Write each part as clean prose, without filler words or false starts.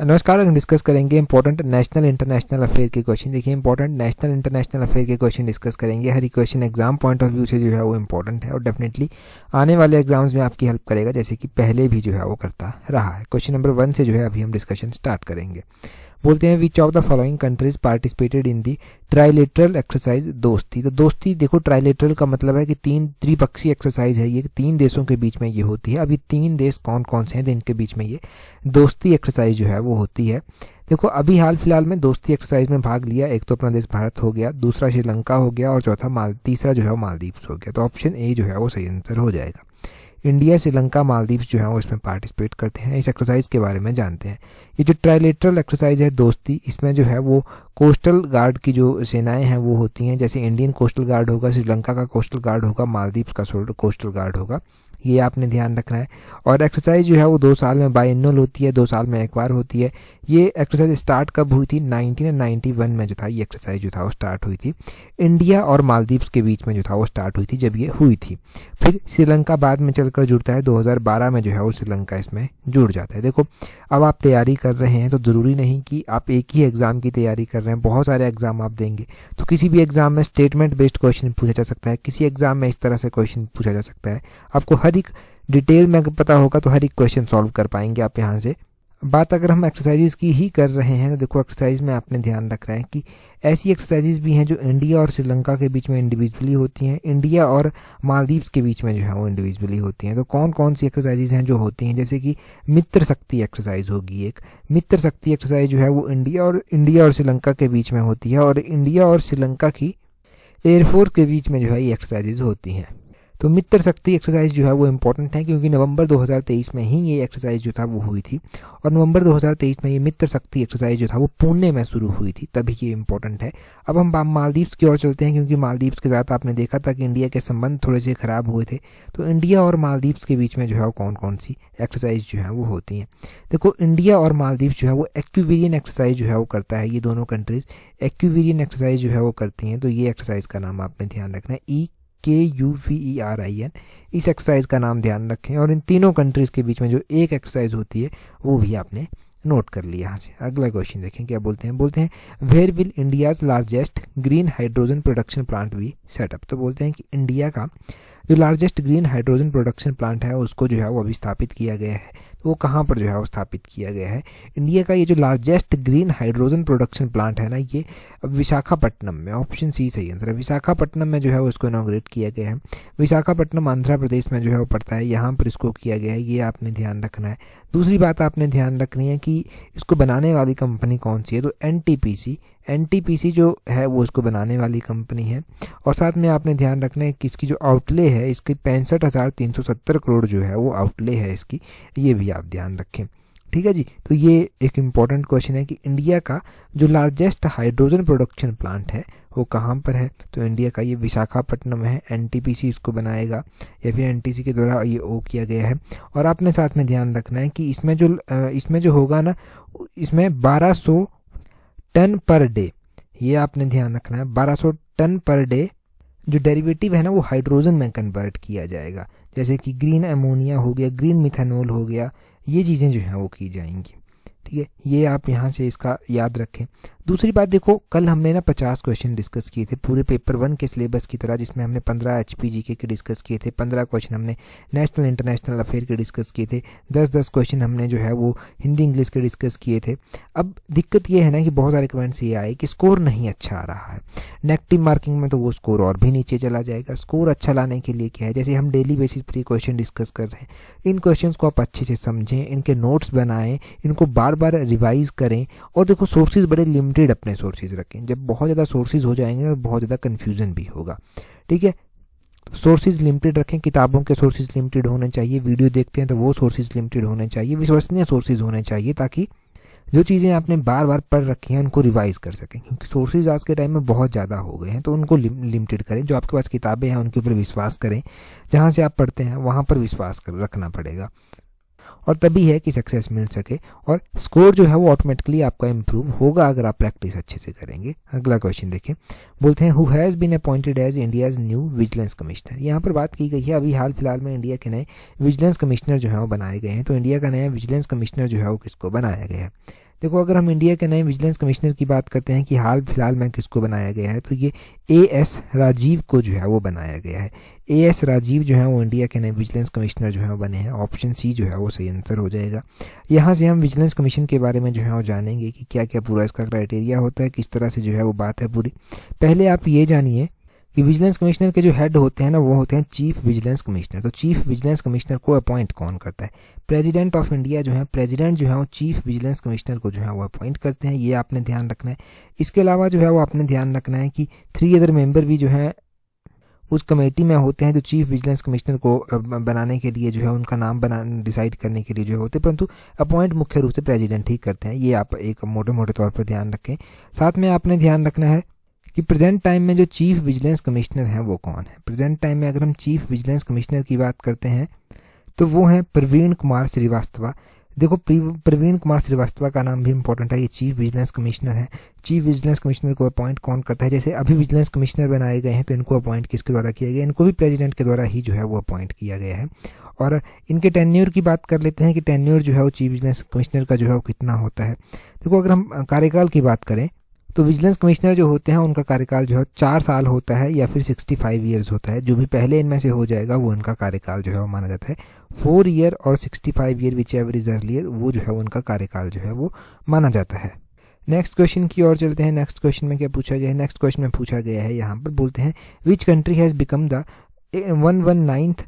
नमस्कार। हम डिस्कस करेंगे इंपॉर्टेंट नेशनल इंटरनेशनल अफेयर के क्वेश्चन। देखिए इंपॉर्टेंट नेशनल इंटरनेशनल अफेयर के क्वेश्चन डिस्कस करेंगे। हर question exam point of view से जो है वो इंपॉर्टेंट है और डेफिनेटली आने वाले एग्जाम्स में आपकी हेल्प करेगा, जैसे कि पहले भी जो है वो करता रहा है। क्वेश्चन नंबर 1 से जो है अभी हम डिस्कशन स्टार्ट करेंगे। बोलते हैं विच of the following countries participated in the trilateral exercise दोस्ती। तो दोस्ती देखो, ट्राइलेटरल का मतलब है कि तीन त्रिपक्षीय एक्सरसाइज है, ये तीन देशों के बीच में ये होती है। अभी तीन देश कौन कौन से हैं जिनके बीच में ये दोस्ती एक्सरसाइज जो है वो होती है। देखो अभी हाल फिलहाल में दोस्ती एक्सरसाइज में भाग लिया, एक तो अपना देश भारत हो गया, दूसरा श्रीलंका हो गया और चौथा तीसरा जो है मालदीव्स हो गया। तो ऑप्शन ए जो है वो सही आंसर हो जाएगा। इंडिया, श्रीलंका, मालदीव्स जो है वो इसमें पार्टिसिपेट करते हैं। इस एक्सरसाइज के बारे में जानते हैं। ये जो ट्राइलेटरल एक्सरसाइज है दोस्ती, इसमें जो है वो कोस्टल गार्ड की जो सेनाएं हैं वो होती हैं, जैसे इंडियन कोस्टल गार्ड होगा, श्रीलंका का कोस्टल गार्ड होगा, मालदीव्स का कोस्टल गार्ड होगा। ये आपने ध्यान रखना है। और एक्सरसाइज जो है वो 2 साल में बाइएनुअल होती है, 2 साल में एक बार होती है। ये एक्सरसाइज स्टार्ट कब हुई थी? 1991 में जो था ये एक्सरसाइज जो था वो स्टार्ट हुई थी। इंडिया और मालदीव्स के बीच में जो था वो स्टार्ट हुई थी जब ये हुई थी। फिर श्रीलंका बाद में चलकर जुड़ता है, 2012 में जो है वो श्रीलंका इसमें जुड़ जाता है। देखो अब आप तैयारी कर रहे हैं तो ज़रूरी नहीं कि आप एक ही एग्ज़ाम की तैयारी कर रहे हैं, बहुत सारे एग्ज़ाम आप देंगे। तो किसी भी एग्ज़ाम में स्टेटमेंट बेस्ड क्वेश्चन पूछा जा सकता है, किसी एग्ज़ाम में इस तरह से क्वेश्चन पूछा जा सकता है। आपको हर एक डिटेल में पता होगा तो हर एक क्वेश्चन सॉल्व कर पाएंगे आप यहाँ से। बात अगर हम एक्सरसाइजेज की ही कर रहे हैं तो देखो एक्सरसाइज में आपने ध्यान रखना है कि ऐसी एक्सरसाइजेज भी हैं जो इंडिया और श्रीलंका के बीच में इंडिविजुअली होती हैं, इंडिया और मालदीव्स के बीच में जो है वो इंडिविजुअली होती हैं। तो कौन कौन सी एक्सरसाइजेज हैं जो होती हैं, जैसे कि मित्र शक्ति एक्सरसाइज होगी। एक मित्र शक्ति एक्सरसाइज जो है वो इंडिया और श्रीलंका के बीच में होती है और इंडिया और श्रीलंका की एयरफोर्स के बीच में जो है ये एक्सरसाइजेज होती हैं। तो मित्र शक्ति एक्सरसाइज जो है वो इंपॉर्टेंट है क्योंकि नवंबर 2023 में ही ये एक्सरसाइज जो था वो हुई थी और नवंबर 2023 में ये मित्र शक्ति एक्सरसाइज जो था वो पुणे में शुरू हुई थी, तभी ये इंपॉर्टेंट है। अब हम मालदीव्स की ओर चलते हैं क्योंकि मालदीव्स के साथ आपने देखा था कि इंडिया के संबंध थोड़े से खराब हुए थे। तो इंडिया और मालदीव्स के बीच में जो है वो कौन कौन सी एक्सरसाइज जो है वो होती हैं। देखो इंडिया और मालदीव्स जो है वो एक्विवेरियन एक्सरसाइज जो है वो करता है। ये दोनों कंट्रीज एक्विवेरियन एक्सरसाइज जो है वो करती हैं। तो ये एक्सरसाइज का नाम आपने ध्यान रखना है, EKUVERIN। इस एक्सरसाइज का नाम ध्यान रखें और इन तीनों कंट्रीज के बीच में जो एक एक्सरसाइज होती है वो भी आपने नोट कर लिया। यहाँ से अगला क्वेश्चन देखें क्या बोलते हैं where will India's largest green hydrogen production plant be set up. तो बोलते हैं कि इंडिया का जो largest green hydrogen production plant है उसको जो है वो अभी स्थापित किया गया है। तो वो कहाँ पर जो है वो स्थापित किया गया है? इंडिया का ये जो largest green hydrogen production plant है ना, ये विशाखापट्टनम में, ऑप्शन सी सही आंसर है। विशाखापट्टनम में जो है वो इसको इनॉग्रेट किया गया है। विशाखापट्टनम आंध्र प्रदेश में जो है वो पड़ता है, यहाँ पर इसको किया गया है, ये आपने ध्यान रखना है। दूसरी बात आपने ध्यान रखनी है कि इसको बनाने वाली कंपनी कौन सी है। तो एनटीपीसी जो है वो इसको बनाने वाली कंपनी है। और साथ में आपने ध्यान रखना है कि इसकी जो आउटले है, इसकी 65,370 करोड़ जो है वो आउटले है इसकी, ये भी आप ध्यान रखें। ठीक है जी। तो ये एक इम्पॉर्टेंट क्वेश्चन है कि इंडिया का जो लार्जेस्ट हाइड्रोजन प्रोडक्शन प्लांट है वो कहाँ पर है। तो इंडिया का ये विशाखापट्टनम है। एनटीपीसी इसको बनाएगा या फिर एनटीसी के द्वारा ये किया गया है। और आपने साथ में ध्यान रखना है कि इसमें जो होगा ना, इसमें 1200 टन पर डे, ये आपने ध्यान रखना है। 1200 टन पर डे जो डेरिवेटिव है ना वो हाइड्रोजन में कन्वर्ट किया जाएगा, जैसे कि ग्रीन अमोनिया हो गया, ग्रीन मिथेनॉल हो गया, ये चीज़ें जो हैं वो की जाएंगी। ठीक है, ये आप यहाँ से इसका याद रखें। दूसरी बात देखो, कल हमने ना 50 क्वेश्चन डिस्कस किए थे पूरे पेपर 1 के सिलेबस की तरह, जिसमें हमने 15 HPGK के डिस्कस किए थे, 15 क्वेश्चन हमने नेशनल इंटरनेशनल अफेयर के डिस्कस किए थे, 10-10 क्वेश्चन हमने जो है वो हिंदी इंग्लिश के डिस्कस किए थे। अब दिक्कत ये है ना कि बहुत सारे कमेंट्स ये आए कि स्कोर नहीं अच्छा आ रहा है, नेगेटिव मार्किंग में तो वो स्कोर और भी नीचे चला जाएगा। स्कोर अच्छा लाने के लिए क्या है, जैसे हम डेली बेसिस पर क्वेश्चन डिस्कस कर रहे हैं, इन क्वेश्चंस को आप अच्छे से समझें, इनके नोट्स बनाएं, इनको बार बार रिवाइज करें। और देखो सोर्सेज बड़े लिमिटेड अपने सोर्सेज रखें। जब बहुत ज़्यादा सोर्सेज हो जाएंगे तो बहुत ज़्यादा कन्फ्यूजन भी होगा। ठीक है, सोर्सेज लिमिटेड रखें, किताबों के सोर्सेज लिमिटेड होने चाहिए, वीडियो देखते हैं तो वो सोर्सेज लिमिटेड होने चाहिए, विश्वसनीय सोर्सेज होने चाहिए, ताकि जो चीज़ें आपने बार बार पढ़ रखी हैं उनको रिवाइज कर सकें। क्योंकि सोर्सेज आज के टाइम में बहुत ज़्यादा हो गए हैं, तो उनको लिमिटेड करें। जो आपके पास किताबें हैं उनके ऊपर विश्वास करें, जहाँ से आप पढ़ते हैं वहाँ पर विश्वास रखना पड़ेगा, और तभी है कि सक्सेस मिल सके। और स्कोर जो है वो ऑटोमेटिकली आपका इंप्रूव होगा अगर आप प्रैक्टिस अच्छे से करेंगे। अगला क्वेश्चन देखें, बोलते हैं who has been appointed as India's new vigilance commissioner. यहाँ पर बात की गई है अभी हाल फिलहाल में इंडिया के नए विजिलेंस कमिश्नर जो है वो बनाए गए हैं। तो इंडिया का नया विजिलेंस कमिश्नर जो है वो किसको बनाया गया है? देखो अगर हम इंडिया के नए विजिलेंस कमिश्नर की बात करते हैं कि हाल फिलहाल में किसको बनाया गया है, तो ये एएस राजीव को जो है वो बनाया गया है। एएस राजीव जो है वो इंडिया के नए विजिलेंस कमिश्नर जो है वो बने हैं। ऑप्शन सी जो है वो सही आंसर हो जाएगा। यहाँ से हम विजिलेंस कमीशन के बारे में जो है वो जानेंगे कि क्या क्या पूरा इसका क्राइटेरिया होता है, किस तरह से जो है वो बात है पूरी। पहले आप ये जानिए कि विजिलेंस कमिश्नर के जो हेड होते हैं ना, वो होते हैं चीफ विजिलेंस कमिश्नर। तो चीफ विजिलेंस कमिश्नर को अपॉइंट कौन करता है? प्रेसिडेंट ऑफ इंडिया जो है, प्रेसिडेंट जो है वो चीफ विजिलेंस कमिश्नर को जो है वो अपॉइंट करते हैं। ये आपने ध्यान रखना है। इसके अलावा जो है वो आपने ध्यान रखना है कि 3 अदर मेंबर भी जो है उस कमेटी में होते हैं जो चीफ विजिलेंस कमिश्नर को बनाने के लिए जो है उनका नाम डिसाइड करने के लिए जो होते हैं, परंतु अपॉइंट मुख्य रूप से प्रेसिडेंट ही करते हैं। ये आप एक मोटे मोटे तौर पर ध्यान रखें। साथ में आपने ध्यान रखना है कि प्रेजेंट टाइम में जो चीफ विजिलेंस कमिश्नर हैं वो कौन है। प्रेजेंट टाइम में अगर हम चीफ विजिलेंस कमिश्नर की बात करते हैं तो वो हैं प्रवीण कुमार श्रीवास्तव। देखो प्रवीण कुमार श्रीवास्तव का नाम भी इंपॉर्टेंट है। ये चीफ विजिलेंस कमिश्नर है। चीफ विजिलेंस कमिश्नर को अपॉइंट कौन करता है? जैसे अभी विजिलेंस कमिश्नर बनाए गए हैं तो इनको अपॉइंट किसके द्वारा किया गया? इनको भी प्रेसिडेंट के द्वारा ही जो है वो अपॉइंट किया गया है। और इनके टेन्योर की बात कर लेते हैं कि टेन्योर जो है वो चीफ विजिलेंस कमिश्नर का जो है वो कितना होता है। देखो अगर हम कार्यकाल की बात करें तो विजिलेंस कमिश्नर जो होते हैं उनका कार्यकाल जो है 4 साल होता है या फिर 65 ईयर्स होता है। जो भी पहले इनमें से हो जाएगा वो उनका कार्यकाल जो है वो माना जाता है। 4 ईयर और 65 year which ever is earlier, वो जो है उनका कार्यकाल जो है वो माना जाता है। नेक्स्ट क्वेश्चन की ओर चलते हैं। नेक्स्ट क्वेश्चन में क्या पूछा गया है? नेक्स्ट क्वेश्चन में पूछा गया है, यहाँ पर बोलते हैं which country has become the 119th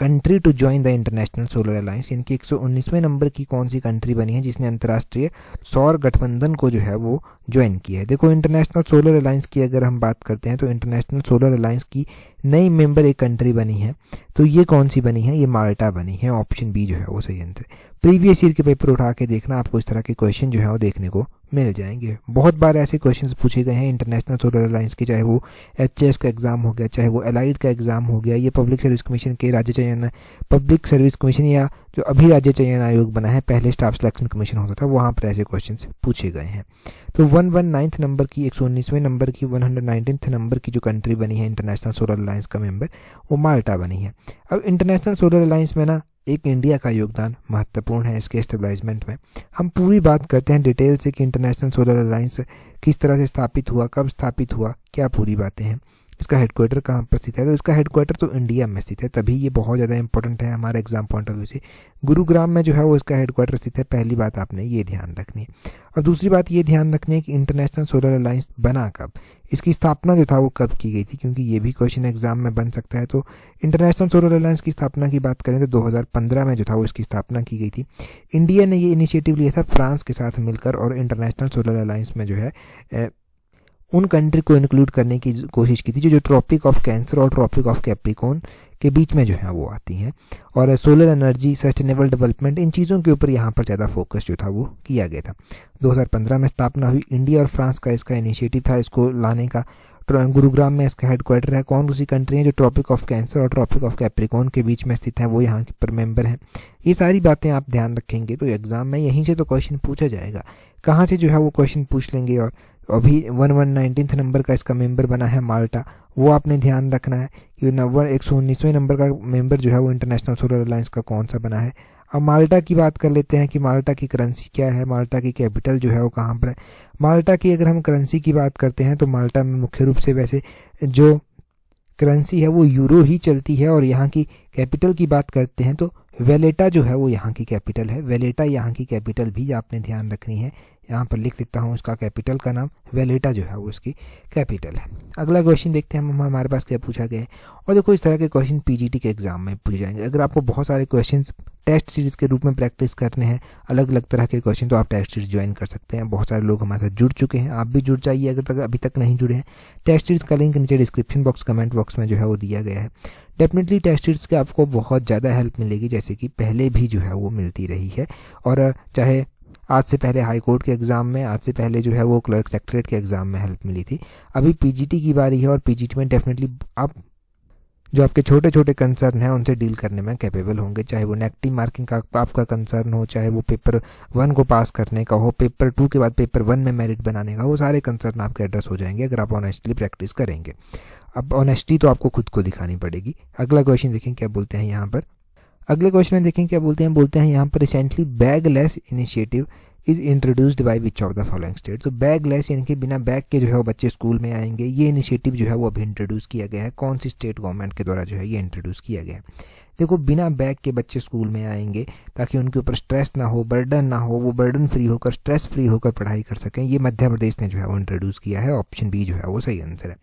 country to join the International Solar Alliance. इनकी 119वें नंबर की कौन सी कंट्री बनी है जिसने अंतर्राष्ट्रीय सौर गठबंधन को जो है वो ज्वाइन किया है? देखो इंटरनेशनल सोलर अलायंस की अगर हम बात करते हैं तो इंटरनेशनल सोलर अलायंस की नई मेंबर एक कंट्री बनी है। तो ये कौन सी बनी है? ये माल्टा बनी है। ऑप्शन बी जो है वो सही आंसर। प्रीवियस ईयर के पेपर उठा के देखना, आपको इस तरह के क्वेश्चन जो है वो देखने को मिल जाएंगे। बहुत बार ऐसे क्वेश्चंस पूछे गए हैं इंटरनेशनल सोलर अलायंस के, चाहे वो एचएस का एग्जाम हो गया, चाहे वो एलाइड का एग्जाम हो गया, ये पब्लिक सर्विस कमीशन के राज्य चयन, पब्लिक सर्विस कमीशन या जो अभी राज्य चयन आयोग बना है, पहले स्टाफ सिलेक्शन कमीशन होता था, वहाँ पर ऐसे क्वेश्चंस पूछे गए हैं। तो 119th नंबर की 119वें नंबर की 119th नंबर की जो कंट्री बनी है इंटरनेशनल सोलर अलायंस का मेंबर, वो माल्टा बनी है। अब इंटरनेशनल सोलर अलायंस में ना एक इंडिया का योगदान महत्वपूर्ण है इसके स्टेबलाइजमेंट में। हम पूरी बात करते हैं डिटेल से कि इंटरनेशनल सोलर अलायंस किस तरह से स्थापित हुआ, कब स्थापित हुआ, क्या पूरी बातें हैं, इसका हेडक्वार्टर कहाँ पर स्थित है। तो इसका हेडक्वार्टर तो इंडिया में स्थित है, तभी ये बहुत ज़्यादा इंपॉर्टेंट है हमारे एग्जाम पॉइंट ऑफ व्यू से। गुरुग्राम में जो है वो इसका हेडक्वार्टर स्थित है। पहली बात आपने ये ध्यान रखनी है। और दूसरी बात ये ध्यान रखनी है कि इंटरनेशनल सोलर अलायंस बना कब, इसकी स्थापना जो था वो कब की गई थी, क्योंकि ये भी क्वेश्चन एग्जाम में बन सकता है। तो इंटरनेशनल सोलर अलायंस की स्थापना की बात करें तो 2015 में जो था वो इसकी स्थापना की गई थी। इंडिया ने ये इनिशिएटिव लिया था फ्रांस के साथ मिलकर, और इंटरनेशनल सोलर अलायंस में जो है उन कंट्री को इंक्लूड करने की कोशिश की थी जो ट्रॉपिक ऑफ कैंसर और ट्रॉपिक ऑफ कैप्रिकॉर्न के बीच में जो है वो आती हैं। और सोलर एनर्जी, सस्टेनेबल डेवलपमेंट, इन चीज़ों के ऊपर यहाँ पर ज़्यादा फोकस जो था वो किया गया था। 2015 में स्थापना हुई। इंडिया और फ्रांस का इसका इनिशिएटिव था इसको लाने का। गुरुग्राम में इसका हेडक्वार्टर है। कौन सी कंट्री है जो ट्रॉपिक ऑफ कैंसर और ट्रॉपिक ऑफ कैप्रिकॉर्न के बीच में स्थित है, वो यहाँ पर मेंबर हैं। ये सारी बातें आप ध्यान रखेंगे तो एग्जाम में यहीं से तो क्वेश्चन पूछा जाएगा। कहाँ से जो है वो क्वेश्चन पूछ लेंगे। और अभी 119th नंबर का इसका मेंबर बना है माल्टा, वो आपने ध्यान रखना है कि 119वें नंबर का मेंबर जो है वो इंटरनेशनल सोलर अलायंस का कौन सा बना है। अब माल्टा की बात कर लेते हैं कि माल्टा की करेंसी क्या है, माल्टा की कैपिटल जो है वो कहाँ पर है। माल्टा की अगर हम करेंसी की बात करते हैं तो माल्टा में मुख्य रूप से वैसे जो करेंसी है वो यूरो ही चलती है। और यहाँ की कैपिटल की बात करते हैं तो वेलेटा जो है वो यहाँ की कैपिटल है। वेलेटा यहाँ की कैपिटल भी आपने ध्यान रखनी है। यहाँ पर लिख देता हूँ उसका कैपिटल का नाम, वेलेटा जो है वो उसकी कैपिटल है। अगला क्वेश्चन देखते हैं हम हमारे पास क्या पूछा गया है। और देखो इस तरह के क्वेश्चन पीजीटी के एग्जाम में पूछे जाएंगे। अगर आपको बहुत सारे क्वेश्चंस टेस्ट सीरीज़ के रूप में प्रैक्टिस करने हैं, अलग अलग तरह के क्वेश्चन, तो आप टेस्ट सीरीज ज्वाइन कर सकते हैं। बहुत सारे लोग हमारे साथ जुड़ चुके हैं, आप भी जुड़ जाइए अगर अभी तक नहीं जुड़े हैं। टेस्ट सीरीज़ का लिंक नीचे डिस्क्रिप्शन बॉक्स, कमेंट बॉक्स में जो है वो दिया गया है। डेफिनेटली टेस्ट सीरीज़ के आपको बहुत ज़्यादा हेल्प मिलेगी, जैसे कि पहले भी जो है वो मिलती रही है। और चाहे आज से पहले हाई कोर्ट के एग्ज़ाम में, आज से पहले जो है वो क्लर्क सेक्रेटरीट के एग्ज़ाम में हेल्प मिली थी। अभी पीजीटी की बारी है और पीजीटी में डेफिनेटली आप जो आपके छोटे छोटे कंसर्न हैं उनसे डील करने में कैपेबल होंगे। चाहे वो नेगेटिव मार्किंग का आपका कंसर्न हो, चाहे वो पेपर 1 को पास करने का हो, पेपर 2 के बाद पेपर 1 में मेरिट बनाने का, वो सारे कंसर्न आपके एड्रेस हो जाएंगे अगर आप ऑनेस्टली प्रैक्टिस करेंगे। अब ऑनेस्टी तो आपको खुद को दिखानी पड़ेगी। अगला क्वेश्चन देखें क्या बोलते हैं यहाँ पर। अगले क्वेश्चन में देखें क्या बोलते हैं। बोलते हैं यहाँ पर recently bagless initiative is introduced by which of the following state. तो बैगलेस यानी कि बिना बैग के जो है वो बच्चे स्कूल में आएंगे, ये इनिशिएटिव जो है वो अभी इंट्रोड्यूस किया गया है। कौन सी स्टेट गवर्नमेंट के द्वारा जो है ये इंट्रोड्यूस किया गया है। देखो, बिना बैग के बच्चे स्कूल में आएंगे ताकि उनके ऊपर स्ट्रेस ना हो, बर्डन ना हो, वो बर्डन फ्री होकर, स्ट्रेस फ्री होकर पढ़ाई कर सकें। ये मध्य प्रदेश ने जो है वो इंट्रोड्यूस किया है। ऑप्शन बी जो है वो सही आंसर है।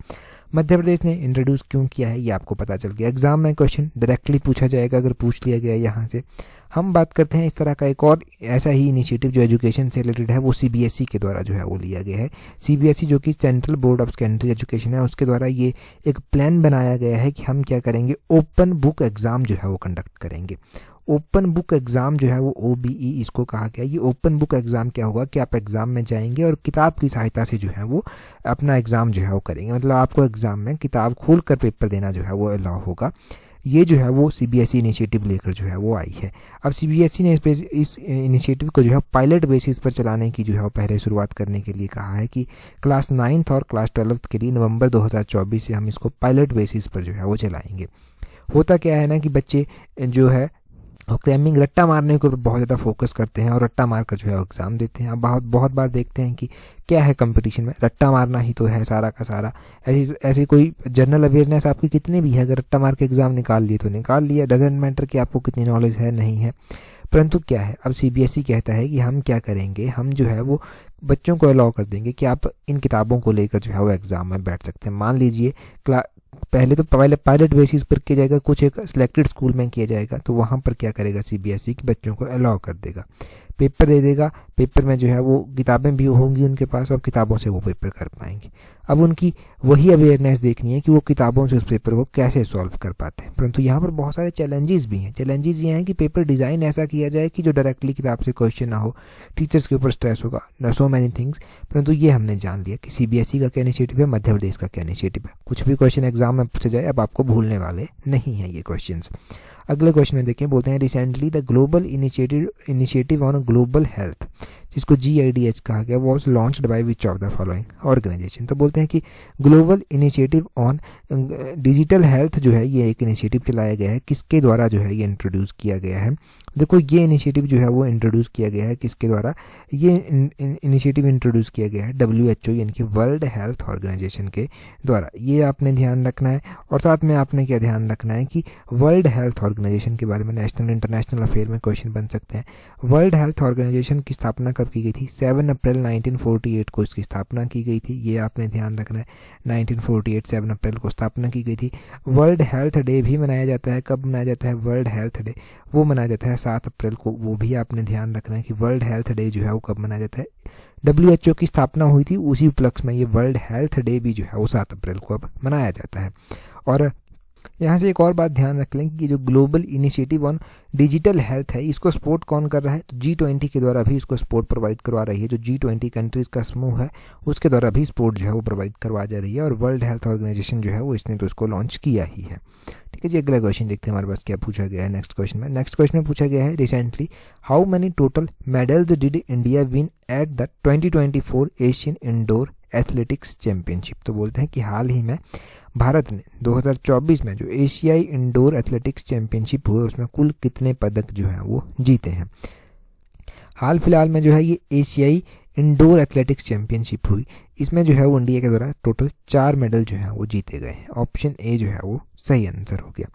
मध्य प्रदेश ने इंट्रोड्यूस क्यों किया है ये आपको पता चल गया। एग्जाम में क्वेश्चन डायरेक्टली पूछा जाएगा अगर पूछ लिया गया यहाँ से। हम बात करते हैं इस तरह का एक और ऐसा ही इनिशिएटिव जो एजुकेशन से रिलेटेड है, वो सीबीएसई के द्वारा जो है वो लिया गया है। सीबीएसई जो कि central board of secondary education है, उसके द्वारा ये एक प्लान बनाया गया है कि हम क्या करेंगे, ओपन बुक एग्ज़ाम जो है वो कंडक्ट करेंगे। ओपन बुक एग्ज़ाम जो है वो OBE इसको कहा गया। ये ओपन बुक एग्ज़ाम क्या होगा कि आप एग्ज़ाम में जाएंगे और किताब की सहायता से जो है वो अपना एग्ज़ाम जो है वो करेंगे। मतलब आपको एग्ज़ाम में किताब खोल कर पेपर देना जो है वो अलाउ होगा। ये जो है वो सीबीएसई इनिशिएटिव लेकर जो है वो आई है। अब सीबीएसई ने इस इनिशिएटिव को जो है पायलट बेसिस पर चलाने की जो है वो पहले शुरुआत करने के लिए कहा है कि क्लास 9th और क्लास 12th के लिए नवंबर 2024 से हम इसको पायलट बेसिस पर जो है वो चलाएंगे। होता क्या है ना कि बच्चे जो है क्रैमिंग, रट्टा मारने के ऊपर बहुत ज़्यादा फोकस करते हैं और रट्टा मारकर जो है एग्ज़ाम देते हैं। अब बहुत बार देखते हैं कि क्या है कंपटीशन में, रट्टा मारना ही तो है सारा का सारा। ऐसी कोई जनरल अवेयरनेस आपकी कितनी भी है, अगर रट्टा मार के एग्ज़ाम निकाल लिए तो निकाल लिया, डजेंट मैटर कि आपको कितनी नॉलेज है नहीं है। परंतु क्या है, अब सीबीएसई कहता है कि हम क्या करेंगे, हम जो है वो बच्चों को अलाउ कर देंगे कि आप इन किताबों को लेकर जो है वो एग्ज़ाम में बैठ सकते हैं। मान लीजिए पहले तो पायलट बेसिस पर किया जाएगा, कुछ एक सिलेक्टेड स्कूल में किया जाएगा, तो वहाँ पर क्या करेगा सीबीएसई कि बच्चों को अलाउ कर देगा, पेपर दे देगा। पेपर में जो है वो किताबें भी होंगी उनके पास और किताबों से वो पेपर कर पाएंगे। अब उनकी वही अवेयरनेस देखनी है कि वो किताबों से उस पेपर को कैसे सॉल्व कर पाते हैं। परंतु यहाँ पर बहुत सारे चैलेंजेस भी हैं। चैलेंजेस ये हैं कि पेपर डिज़ाइन ऐसा किया जाए कि जो डायरेक्टली किताब से क्वेश्चन ना हो, टीचर्स के ऊपर स्ट्रेस होगा, न सो मैनी थिंग्स। परंतु ये हमने जान लिया कि सीबीएसई का क्या इनिशिएटिव है, मध्य प्रदेश का क्या इनिशिएटिव है। कुछ भी क्वेश्चन एग्जाम में पूछा जाए अब आपको भूलने वाले नहीं हैं ये क्वेश्चंस। अगले क्वेश्चन में देखें, बोलते हैं recently the global initiative on global health, जिसको GIDH कहा गया, was launched by which of the following organisation. तो बोलते हैं कि global initiative on digital health जो है ये एक इनिशिएटिव चलाया गया है, किसके द्वारा जो है ये इंट्रोड्यूस किया गया है। देखो, ये इनिशिएटिव जो है वो इंट्रोड्यूस किया गया है किसके द्वारा, ये इनिशिएटिव इंट्रोड्यूस किया गया है WHO यानी कि वर्ल्ड हेल्थ ऑर्गेनाइजेशन के द्वारा। ये आपने ध्यान रखना है। और साथ में आपने क्या ध्यान रखना है कि वर्ल्ड हेल्थ ऑर्गेनाइजेशन के बारे में नेशनल इंटरनेशनल अफेयर में क्वेश्चन बन सकते हैं। वर्ल्ड हेल्थ ऑर्गेनाइजेशन की स्थापना कब की गई थी, 7 अप्रैल 1948 को इसकी स्थापना की गई थी। ये आपने ध्यान रखना है, 1948 7 अप्रैल को स्थापना की गई थी। वर्ल्ड हेल्थ डे भी मनाया जाता है। कब मनाया जाता है वर्ल्ड हेल्थ डे, वो मनाया जाता है 7 अप्रैल को। वो भी आपने ध्यान रखना है कि वर्ल्ड हेल्थ डे जो है वो कब मनाया जाता है। WHO की स्थापना हुई थी, उसी उपलक्ष्य में ये वर्ल्ड हेल्थ डे भी जो है वो 7 अप्रैल को अब मनाया जाता है। और यहाँ से एक और बात ध्यान रख लें कि जो global initiative on digital health है, इसको सपोर्ट कौन कर रहा है, तो G20 के द्वारा भी इसको सपोर्ट प्रोवाइड करवा रही है। जो G20 कंट्रीज़ का समूह है उसके द्वारा भी सपोर्ट जो है वो प्रोवाइड करवा जा रही है। और वर्ल्ड हेल्थ ऑर्गेनाइजेशन जो है वो इसने तो इसको लॉन्च किया ही है। ठीक है जी, अगला क्वेश्चन देखते हैं हमारे पास क्या पूछा गया है नेक्स्ट क्वेश्चन में पूछा गया है, recently how many total medals did India win at the 2024 Asian indoor athletics championship. तो बोलते हैं कि हाल ही में भारत ने 2024 में जो एशियाई इंडोर एथलेटिक्स चैंपियनशिप हुए उसमें कुल कितने पदक जो है वो जीते हैं। हाल फिलहाल में जो है ये एशियाई इंडोर एथलेटिक्स चैंपियनशिप हुई, इसमें जो है वो इंडिया के द्वारा टोटल 4 मेडल जो है वो जीते गए। ऑप्शन ए जो है वो सही आंसर हो गया।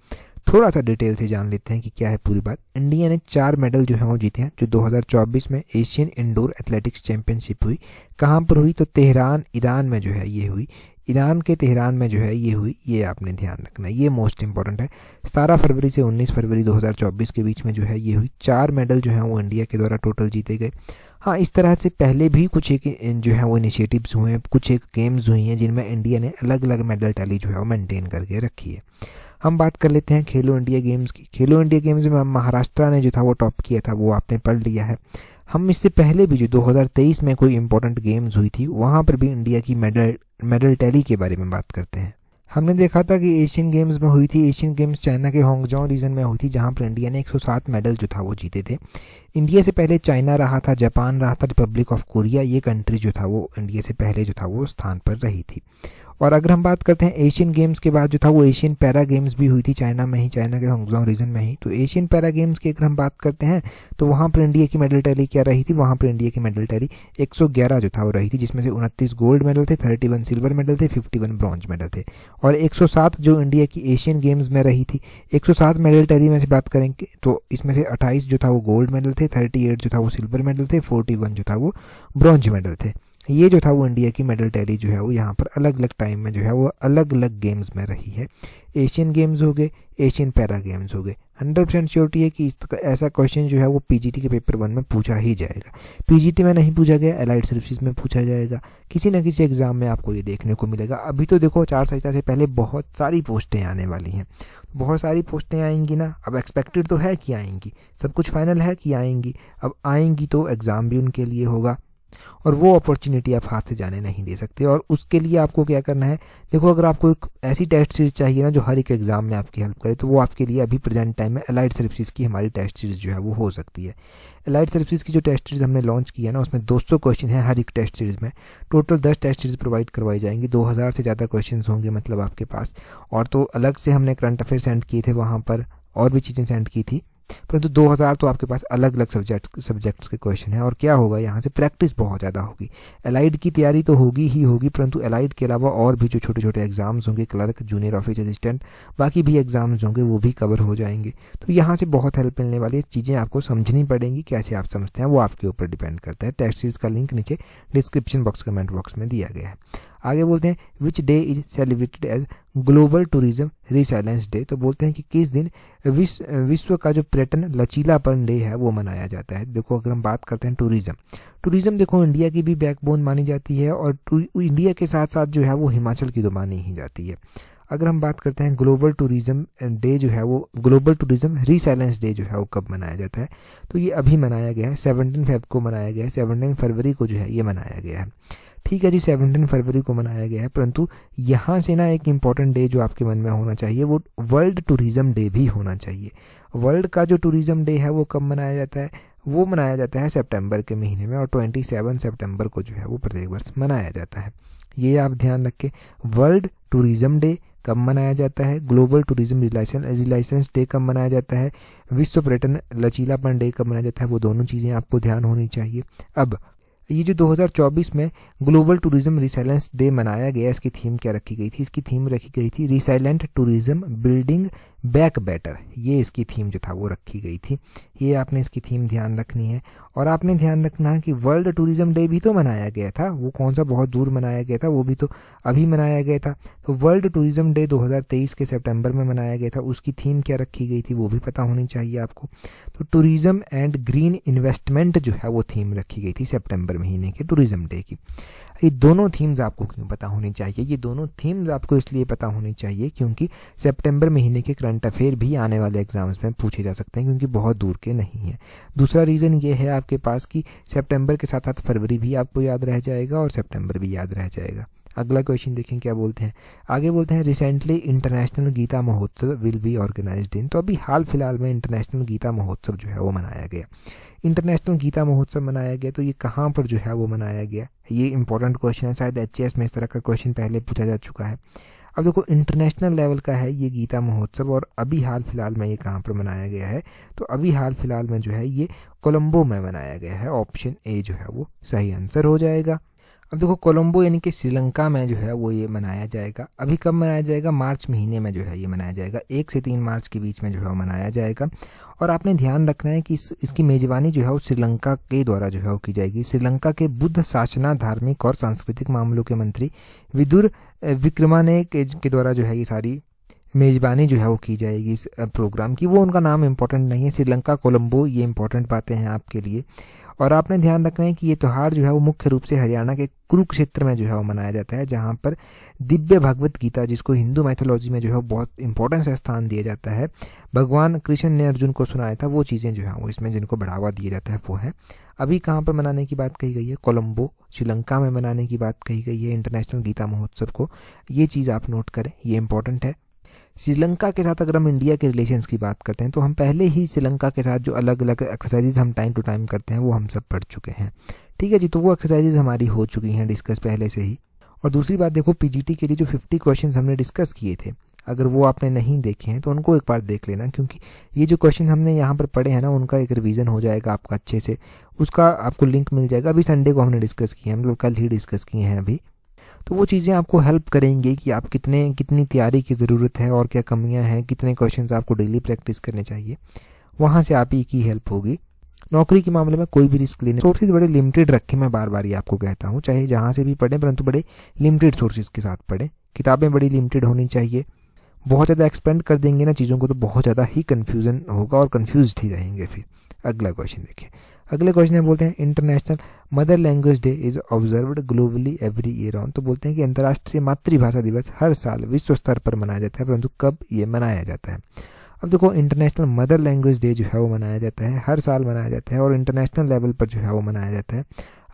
थोड़ा सा डिटेल से जान लेते हैं कि क्या है पूरी बात। इंडिया ने 4 मेडल जो है वो जीते हैं, जो 2024 में एशियन इंडोर एथलेटिक्स चैंपियनशिप हुई। कहाँ पर हुई, तो तेहरान ईरान में जो है ये हुई। ईरान के तेहरान में जो है ये हुई, ये आपने ध्यान रखना है, ये मोस्ट इंपॉर्टेंट है। 17 फरवरी से 19 फरवरी 2024 के बीच में जो है ये हुई। 4 मेडल जो है वो इंडिया के द्वारा टोटल जीते गए। हाँ, इस तरह से पहले भी कुछ एक जो है वो इनिशिएटिव्स हुए हैं, कुछ एक गेम्स हुई हैं जिनमें इंडिया ने अलग अलग मेडल टैली जो है वो मेंटेन करके रखी है। हम बात कर लेते हैं खेलो इंडिया गेम्स की। खेलो इंडिया गेम्स में महाराष्ट्र ने जो था वो टॉप किया था, वो आपने पढ़ लिया है। हम इससे पहले भी जो 2023 में कोई इंपॉर्टेंट गेम्स हुई थी वहाँ पर भी इंडिया की मेडल टैली के बारे में बात करते हैं। हमने देखा था कि एशियन गेम्स में हुई थी, एशियन गेम्स चाइना के होंगजोंग रीजन में हुई थी, जहाँ पर इंडिया ने 107 मेडल जो था वो जीते थे। इंडिया से पहले चाइना रहा था, जापान रहा था, रिपब्लिक ऑफ कोरिया, ये कंट्री जो था वो इंडिया से पहले जो था वो स्थान पर रही थी। और अगर हम बात करते हैं एशियन गेम्स के बाद जो था वो एशियन पैरा गेम्स भी हुई थी चाइना में ही, चाइना के हांगजोंग रीजन में ही। तो एशियन पैरा गेम्स की अगर हम बात करते हैं तो वहाँ पर इंडिया की मेडल टैली क्या रही थी, वहाँ पर इंडिया की मेडल टैली 111 जो था वो रही थी, जिसमें से 29 गोल्ड मेडल थे, 31 सिल्वर मेडल थे, 51 ब्रॉन्ज मेडल थे। और 107 जो इंडिया की एशियन गेम्स में रही थी, 107 मेडल टैली में से बात करेंगे तो इसमें से 28 जो था वो गोल्ड मेडल थे, 38 जो था वो सिल्वर मेडल थे, 41 जो था वो ब्रॉन्ज मेडल थे। ये जो था वो इंडिया की मेडल टैली जो है वो यहाँ पर अलग अलग टाइम में जो है वो अलग अलग गेम्स में रही है। एशियन गेम्स हो गए, एशियन पैरा गेम्स हो गए। 100% श्योरिटी है कि ऐसा क्वेश्चन जो है वो पीजीटी के पेपर 1 में पूछा ही जाएगा। पीजीटी में नहीं पूछा गया, एलाइड सर्विसेज में पूछा जाएगा, किसी न किसी एग्जाम में आपको ये देखने को मिलेगा। अभी तो देखो आचारसंहिता से पहले बहुत सारी पोस्टें आने वाली हैं, बहुत सारी पोस्टें आएंगी ना। अब एक्सपेक्टेड तो है कि आएंगी, सब कुछ फाइनल है कि आएंगी। अब आएंगी तो एग्ज़ाम भी उनके लिए होगा और वो अपॉर्चुनिटी आप हाथ से जाने नहीं दे सकते। और उसके लिए आपको क्या करना है, देखो अगर आपको एक ऐसी टेस्ट सीरीज चाहिए ना जो हर एक एग्जाम में आपकी हेल्प करे, तो वो आपके लिए अभी प्रेजेंट टाइम में एलाइड सर्विसेज की हमारी टेस्ट सीरीज जो है वो हो सकती है। एलाइड सर्विसेज की जो टेस्ट सीरीज हमने लॉन्च की है ना, उसमें 200 क्वेश्चन है हर एक टेस्ट सीरीज में। टोटल 10 टेस्ट सीरीज प्रोवाइड करवाई जाएंगी, 2000 से ज़्यादा क्वेश्चन होंगे मतलब आपके पास। और तो अलग से हमने करंट अफेयर सेंड किए थे वहाँ पर, और भी चीज़ें सेंड की थी, परंतु 2000 तो आपके पास अलग अलग सब्जेक्ट्स के क्वेश्चन हैं। और क्या होगा, यहाँ से प्रैक्टिस बहुत ज़्यादा होगी। एलाइड की तैयारी तो होगी ही होगी, परंतु एलाइड के अलावा और भी जो छोटे छोटे एग्जाम्स होंगे, क्लर्क, जूनियर ऑफिस असिस्टेंट, बाकी भी एग्जाम्स होंगे वो भी कवर हो जाएंगे। तो यहाँ से बहुत हेल्प मिलने वाली है। चीज़ें आपको समझनी पड़ेंगी, कैसे आप समझते हैं वो आपके ऊपर डिपेंड करता है। टेस्ट सीरीज का लिंक नीचे डिस्क्रिप्शन बॉक्स, कमेंट बॉक्स में दिया गया है। आगे बोलते हैं which day is celebrated as global tourism resilience day. तो बोलते हैं कि किस दिन विश्व का जो पर्यटन लचीलापन डे है वो मनाया जाता है। देखो अगर हम बात करते हैं टूरिज्म देखो इंडिया की भी बैकबोन मानी जाती है, और इंडिया के साथ साथ जो है वो हिमाचल की तो मानी ही जाती है। अगर हम बात करते हैं ग्लोबल टूरिज्म डे जो है वो, ग्लोबल टूरिज्म रिसाइलेंस डे जो है वो कब मनाया जाता है, तो ये अभी मनाया गया है, 17 फेब को मनाया गया है, 17 फरवरी को जो है ये मनाया गया है। ठीक है जी, 17 फरवरी को मनाया गया है, परंतु यहाँ से ना एक इम्पॉर्टेंट डे जो आपके मन में होना चाहिए वो वर्ल्ड टूरिज्म डे भी होना चाहिए। वर्ल्ड का जो टूरिज्म डे है वो कब मनाया जाता है, वो मनाया जाता है सितंबर के महीने में, और 27 सितंबर को जो है वो प्रत्येक वर्ष मनाया जाता है। ये आप ध्यान रखें, वर्ल्ड टूरिज्म डे कब मनाया जाता है, ग्लोबल टूरिज्म रिलाइसेंस डे कब मनाया जाता है, विश्व पर्यटन लचीलापन डे कब मनाया जाता है, वो दोनों चीज़ें आपको ध्यान होनी चाहिए। अब ये जो 2024 में ग्लोबल टूरिज्म रिसाइलेंस डे मनाया गया, इसकी थीम क्या रखी गई थी, इसकी थीम रखी गई थी resilient tourism building back better. ये इसकी थीम जो था वो रखी गई थी। ये आपने इसकी थीम ध्यान रखनी है। और आपने ध्यान रखना है कि वर्ल्ड टूरिज्म डे भी तो मनाया गया था, वो कौन सा बहुत दूर मनाया गया था, वो भी तो अभी मनाया गया था। तो वर्ल्ड टूरिज्म डे 2023 के सितंबर में मनाया गया था, उसकी थीम क्या रखी गई थी वो भी पता होनी चाहिए आपको। तो टूरिज्म एंड ग्रीन इन्वेस्टमेंट जो है वो थीम रखी गई थी सितंबर महीने के टूरिज्म डे की। ये दोनों थीम्स आपको क्यों पता होनी चाहिए, ये दोनों थीम्स आपको इसलिए पता होनी चाहिए क्योंकि सितंबर महीने के करंट अफेयर भी आने वाले एग्जाम्स में पूछे जा सकते हैं, क्योंकि बहुत दूर के नहीं हैं। दूसरा रीज़न ये है आपके पास कि सितंबर के साथ साथ फरवरी भी आपको याद रह जाएगा और सितंबर भी याद रह जाएगा। अगला क्वेश्चन देखें क्या बोलते हैं। आगे बोलते हैं रिसेंटली इंटरनेशनल गीता महोत्सव विल बी ऑर्गेनाइज्ड इन। तो अभी हाल फिलहाल में इंटरनेशनल गीता महोत्सव जो है वो मनाया गया। इंटरनेशनल गीता महोत्सव मनाया गया, तो ये कहाँ पर जो है वो मनाया गया, ये इंपॉर्टेंट क्वेश्चन है। शायद एचएएस में इस तरह का क्वेश्चन पहले पूछा जा चुका है। अब देखो इंटरनेशनल लेवल का है ये गीता महोत्सव, और अभी हाल फिलहाल में ये कहाँ पर मनाया गया है, तो अभी हाल फिलहाल में जो है ये कोलंबो में मनाया गया है। ऑप्शन ए जो है वो सही आंसर हो जाएगा। अब देखो कोलंबो यानी कि श्रीलंका में जो है वो ये मनाया जाएगा। अभी कब मनाया जाएगा, मार्च महीने में जो है ये मनाया जाएगा, 1 से 3 मार्च के बीच में जो है वो मनाया जाएगा। और आपने ध्यान रखना है कि इसकी मेजबानी जो है वो श्रीलंका के द्वारा जो है वो की जाएगी। श्रीलंका के बुद्ध शासना, धार्मिक और सांस्कृतिक मामलों के मंत्री विदुर विक्रमाने के द्वारा जो है ये सारी मेज़बानी जो है वो की जाएगी इस प्रोग्राम की। वो उनका नाम इंपॉर्टेंट नहीं है, श्रीलंका कोलंबो, ये इंपॉर्टेंट बातें हैं आपके लिए। और आपने ध्यान रखना है कि ये त्यौहार जो है वो मुख्य रूप से हरियाणा के कुरुक्षेत्र में जो है वो मनाया जाता है, जहाँ पर दिव्य भगवत गीता, जिसको हिंदू मैथोलॉजी में जो है बहुत इंपॉर्टेंस से स्थान दिया जाता है, भगवान कृष्ण ने अर्जुन को सुनाया था, वो चीज़ें जो है वो इसमें जिनको बढ़ावा दिया जाता है वो है। अभी कहाँ पर मनाने की बात कही गई है, कोलंबो श्रीलंका में मनाने की बात कही गई है इंटरनेशनल गीता महोत्सव को। ये चीज़ आप नोट करें, ये इंपॉर्टेंट है। श्रीलंका के साथ अगर हम इंडिया के रिलेशंस की बात करते हैं तो हम पहले ही श्रीलंका के साथ जो अलग अलग एक्सरसाइजेज हम टाइम टू टाइम करते हैं वो हम सब पढ़ चुके हैं। ठीक है जी, तो वो एक्सरसाइजेज हमारी हो चुकी हैं डिस्कस पहले से ही। और दूसरी बात देखो, पीजीटी के लिए जो 50 क्वेश्चन हमने डिस्कस किए थे, अगर वो आपने नहीं देखे हैं तो उनको एक बार देख लेना, क्योंकि ये जो क्वेश्चन हमने यहाँ पर पढ़े हैं ना, उनका एक रिवीजन हो जाएगा आपका अच्छे से। उसका आपको लिंक मिल जाएगा। अभी संडे को हमने डिस्कस किए हैं, मतलब कल ही डिस्कस किए हैं अभी। तो वो चीज़ें आपको हेल्प करेंगी कि आप कितनी तैयारी की ज़रूरत है और क्या कमियां हैं, कितने क्वेश्चंस आपको डेली प्रैक्टिस करने चाहिए। वहाँ से आप ही की हेल्प होगी। नौकरी के मामले में कोई भी रिस्क लेने, सोर्सेज बड़े लिमिटेड रखें, मैं बार बार ये आपको कहता हूँ, चाहे जहाँ से भी पढ़ें परंतु बड़े लिमिटेड सोर्सेज के साथ पढ़ें। किताबें बड़ी लिमिटेड होनी चाहिए। बहुत ज़्यादा एक्सपेंड कर देंगे ना चीज़ों को तो बहुत ज़्यादा ही कन्फ्यूज़न होगा और कन्फ्यूज ही रहेंगे फिर। अगला क्वेश्चन देखिए। अगले क्वेश्चन में बोलते हैं international mother language day is observed globally every year on. तो बोलते हैं कि अंतर्राष्ट्रीय मातृभाषा दिवस हर साल विश्व स्तर पर मनाया जाता है, परंतु कब ये मनाया जाता है। अब देखो, इंटरनेशनल मदर लैंग्वेज डे जो है वो मनाया जाता है, हर साल मनाया जाता है और इंटरनेशनल लेवल पर जो है वो मनाया जाता है।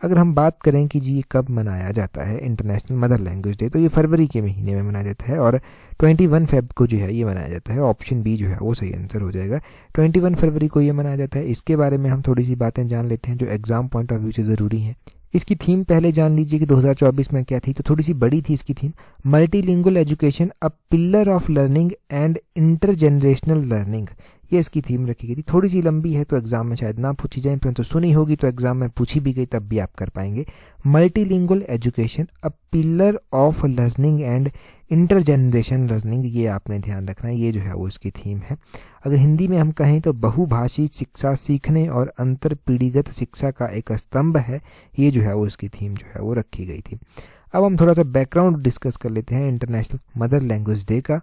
अगर हम बात करें कि जी ये कब मनाया जाता है इंटरनेशनल मदर लैंग्वेज डे, तो ये फरवरी के महीने में मनाया जाता है और 21 फेब को जो है ये मनाया जाता है। ऑप्शन बी जो है वो सही आंसर हो जाएगा। 21 फरवरी को ये मनाया जाता है। इसके बारे में हम थोड़ी सी बातें जान लेते हैं जो एग्जाम पॉइंट ऑफ व्यू से ज़रूरी हैं। इसकी थीम पहले जान लीजिए कि 2024 में क्या थी, तो थोड़ी सी बड़ी थी इसकी theme. Multilingual education a pillar of learning and intergenerational learning, ये इसकी थीम रखी गई थी। थोड़ी सी लंबी है तो एग्जाम में शायद ना पूछी जाए, परंतु सुनी होगी तो एग्जाम में पूछी भी गई तब भी आप कर पाएंगे। Multilingual education a pillar of learning and intergeneration learning, ये आपने ध्यान रखना है, ये जो है वो इसकी थीम है। अगर हिंदी में हम कहें तो बहुभाषी शिक्षा सीखने और अंतर पीढ़ीगत शिक्षा का एक स्तंभ है, ये जो है वो इसकी थीम जो है वो रखी गई थी। अब हम थोड़ा सा बैकग्राउंड डिस्कस कर लेते हैं इंटरनेशनल मदर लैंग्वेज डे का।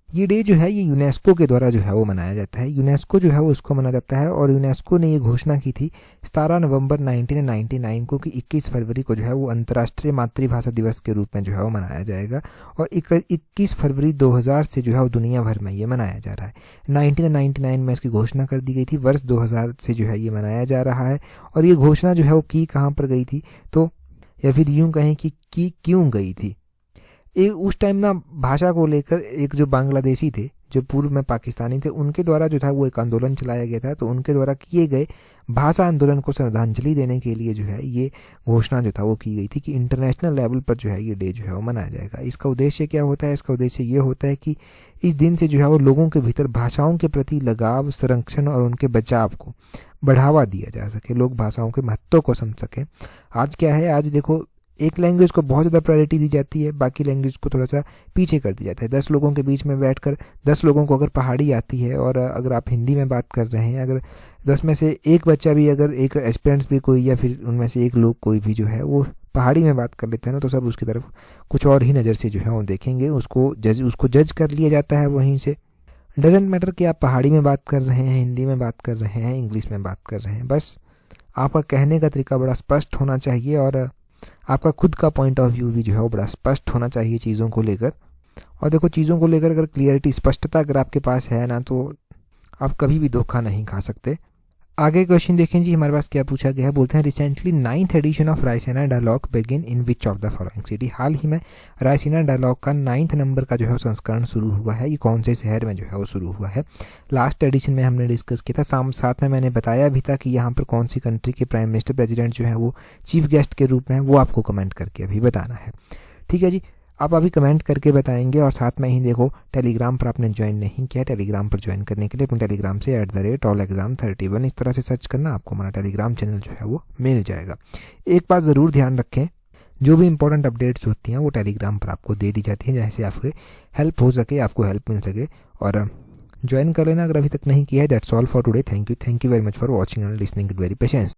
ये डे जो है ये यूनेस्को के द्वारा जो है वो मनाया जाता है। यूनेस्को जो है वो इसको मनाया जाता है और यूनेस्को ने ये घोषणा की थी 17 नवंबर 1999 को कि 21 फरवरी को जो है वो अंतर्राष्ट्रीय मातृभाषा दिवस के रूप में जो है वो मनाया जाएगा और 21 फरवरी 2000 से जो है वो दुनिया भर में ये मनाया जा रहा है। 1999 में इसकी घोषणा कर दी गई थी, वर्ष 2000 से जो है ये मनाया जा रहा है। और ये घोषणा जो है वो की कहाँ पर गई थी, तो या फिर यूँ कहें कि क्यों गई थी। उस टाइम ना भाषा को लेकर एक जो बांग्लादेशी थे जो पूर्व में पाकिस्तानी थे, उनके द्वारा जो था वो एक आंदोलन चलाया गया था। तो उनके द्वारा किए गए भाषा आंदोलन को श्रद्धांजलि देने के लिए जो है ये घोषणा जो था वो की गई थी कि इंटरनेशनल लेवल पर जो है ये डे जो है वो मनाया जाएगा। इसका उद्देश्य क्या होता है? इसका उद्देश्य ये होता है कि इस दिन से जो है वो लोगों के भीतर भाषाओं के प्रति लगाव, संरक्षण और उनके बचाव को बढ़ावा दिया जा सके, लोग भाषाओं के महत्व को समझ सकें। आज क्या है, आज देखो एक लैंग्वेज को बहुत ज़्यादा प्रायोरिटी दी जाती है, बाकी लैंग्वेज को थोड़ा सा पीछे कर दिया जाता है। 10 लोगों के बीच में बैठकर 10 लोगों को अगर पहाड़ी आती है और अगर आप हिंदी में बात कर रहे हैं, अगर 10 में से एक बच्चा भी, अगर एक एस्पिरेंट्स भी कोई या फिर उनमें से एक लोग कोई भी जो है वो पहाड़ी में बात कर लेते हैं ना, तो सब उसकी तरफ कुछ और ही नज़र से जो है वो देखेंगे, उसको जज कर लिया जाता है वहीं से। डजेंट मैटर कि आप पहाड़ी में बात कर रहे हैं, हिंदी में बात कर रहे हैं, इंग्लिश में बात कर रहे हैं, बस आपका कहने का तरीका बड़ा स्पष्ट होना चाहिए और आपका खुद का पॉइंट ऑफ व्यू भी जो है वो बड़ा स्पष्ट होना चाहिए चीज़ों को लेकर। और देखो, चीज़ों को लेकर अगर क्लियरिटी, स्पष्टता अगर आपके पास है ना, तो आप कभी भी धोखा नहीं खा सकते। आगे क्वेश्चन देखें जी, हमारे पास क्या पूछा गया है। बोलते हैं recently 9th edition of Raisina dialogue begin in which of the following city. हाल ही में रायसीना डायलॉग का 9th नंबर का जो है संस्करण शुरू हुआ है। ये कौन से शहर में जो है वो शुरू हुआ है? लास्ट एडिशन में हमने डिस्कस किया था, साथ में मैंने बताया भी था कि यहाँ पर कौन सी कंट्री के प्राइम मिनिस्टर, प्रेसिडेंट जो है वो चीफ गेस्ट के रूप में, वो आपको कमेंट करके अभी बताना है। ठीक है जी, आप अभी कमेंट करके बताएंगे। और साथ में ही देखो, टेलीग्राम पर आपने ज्वाइन नहीं किया, टेलीग्राम पर ज्वाइन करने के लिए अपने टेलीग्राम से @allexam31 इस तरह से सर्च करना, आपको हमारा टेलीग्राम चैनल जो है वो मिल जाएगा। एक बात ज़रूर ध्यान रखें, जो भी इंपॉर्टेंट अपडेट्स होती हैं वो टेलीग्राम पर आपको दे दी जाती हैं, जैसे आपके हेल्प हो सके, आपको हेल्प मिल सके। और ज्वाइन कर लेना अगर अभी तक नहीं किया है। That's all for today. Thank you very much for watching and listening with very patience.